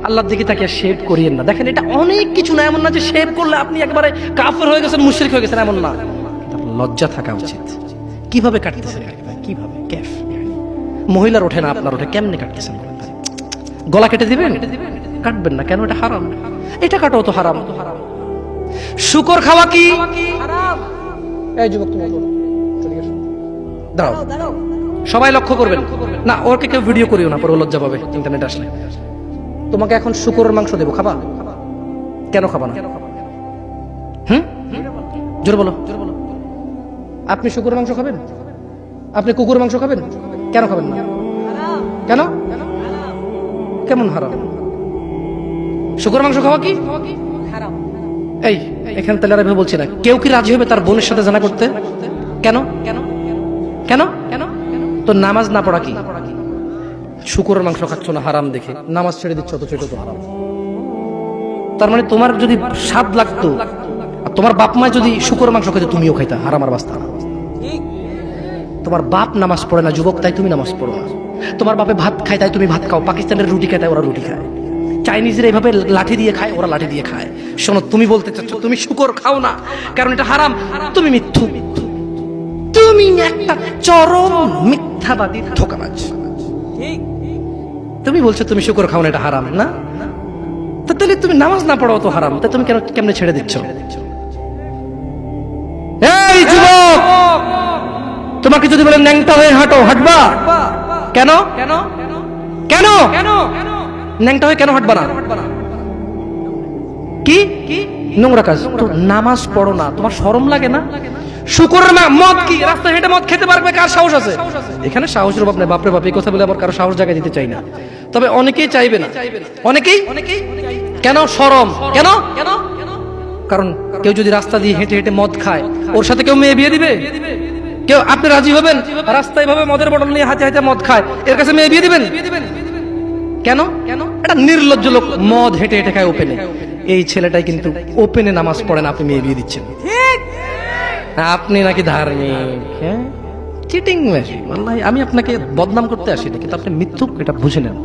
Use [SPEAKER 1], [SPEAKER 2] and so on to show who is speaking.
[SPEAKER 1] আল্লাহর দিকে তাকিয়ে শেভ করিয়েন না। দেখেন এটা অনেক কিছু না, এমন না যে শেভ করলে আপনি একবারে কাফের হয়ে গেছেন, মুশরিক হয়ে গেছেন, এমন না। লজ্জা থাকা উচিত। কিভাবে কাটতেছেন, কিভাবে ক্যাফ মহিলার ওঠে না আপনার ওঠে, কেমনে কাটতেছেন? গলা কেটে দিবেন? কাটবেন না কেন? এটা হারাম। এটা কাটাও তো হারাম। শুকর খাওয়া কি হারাম? এই যুবক তুমি দাঁড়াও, সবাই লক্ষ্য করবেন না, ওকে কেউ ভিডিও করিও না, পরে লজ্জা পাবে ইন্টারনেট আসলে। তোমাকে এখন শুকরের মাংস দেবো, খাবা? কেন খাবা না? জোরে বলো। আপনি শুকরের মাংস খাবেন? আপনি কুকুরের মাংস খাবেন? কেন খাবেন না? কেন? কেমন হারাম? শুকরের মাংস খাওয়া কি হারাম? এই এখানে তাহলে আমি বলছি না, কেউ কি রাজি হবে তার বোনের সাথে জানা করতে? কেন? কেন? কেন? কেন? তো নামাজ না পড়া কি? শুকরের মাংস খাচ্ছ না হারাম দেখে নামাজ ছেড়ে দিচ্ছ, তো সেটা তো হারাম। তার মানে তোমার যদি স্বাদ লাগতো, আর তোমার বাপ মা যদি শুকরের মাংস খেতে, তুমিও খাইতা, হারাম আর বাস্তা। তোমার বাপ নামাজ পড়ে না যুবক, তাই তুমি নামাজ পড়ো না। তোমার বাপে ভাত খায় তাই তুমি ভাত খাও, পাকিস্তানের রুটি খায় তাই ওরা রুটি খায়, চাইনিজরা এইভাবে লাঠি দিয়ে খায়, ওরা লাঠি দিয়ে খায়। শোনো, তুমি বলতে চাচ্ছ তুমি শুকর খাও না কারণ এটা হারাম, তুমি মিথ্যু, তুমি একটা চরম মিথ্যাবাদী, ধোঁকাবাজ। তুমি বলছো তুমি শুকর খাও না, এটা হারাম না? তাহলে তুমি নামাজ না পড়াও তো হারাম, তা তুমি কেন কেমনে ছেড়ে দিচ্ছ? এই যুবক, তোমাকে যদি বলে ন্যাংটা হয়ে হাঁটো, হাঁটবা? কেন? কেন? কেন? ন্যাংটা হয়ে কেন হাঁটবা না? কি নোংরা কাজ? তো নামাজ পড়ো না, তোমার শরম লাগে না? শুকরের মদ কি রাস্তায় হেঁটে মদ খেতে পারবে? কার সাহস আছে? এখানে সাহসের অভাব নেই, বাপরে বাপ, এই কথা বলে আবার কারো সাহস জায়গায় দিতে চাই না, তবে অনেকেই চাইবে না। অনেকেই কেন? শরম। কেন? কারণ কেউ যদি রাস্তা দিয়ে হেঁটে হেঁটে মদ খায়, ওর সাথে কেউ মেয়ে বিয়ে দিবে? কেউ? আপনি রাজি হবেন রাস্তায় ভাবে মদের বটল নিয়ে হাতে হাতে মদ খায়, এর কাছে মেয়ে বিয়ে দিবেন? কেন? এটা নির্লজ্জ লোক, মদ হেঁটে হেঁটে খায় ওপেনে। এই ছেলেটাই কিন্তু ওপেনে নামাজ পড়ে না, আপনি মেয়ে বিয়ে দিচ্ছেন। আপনি নাকি ধার্মিক, হ্যাঁ? Cheating machine. আমি আপনাকে বদনাম করতে আসিনি, কিন্তু আপনি মিথ্যুক, এটা বুঝে নেন।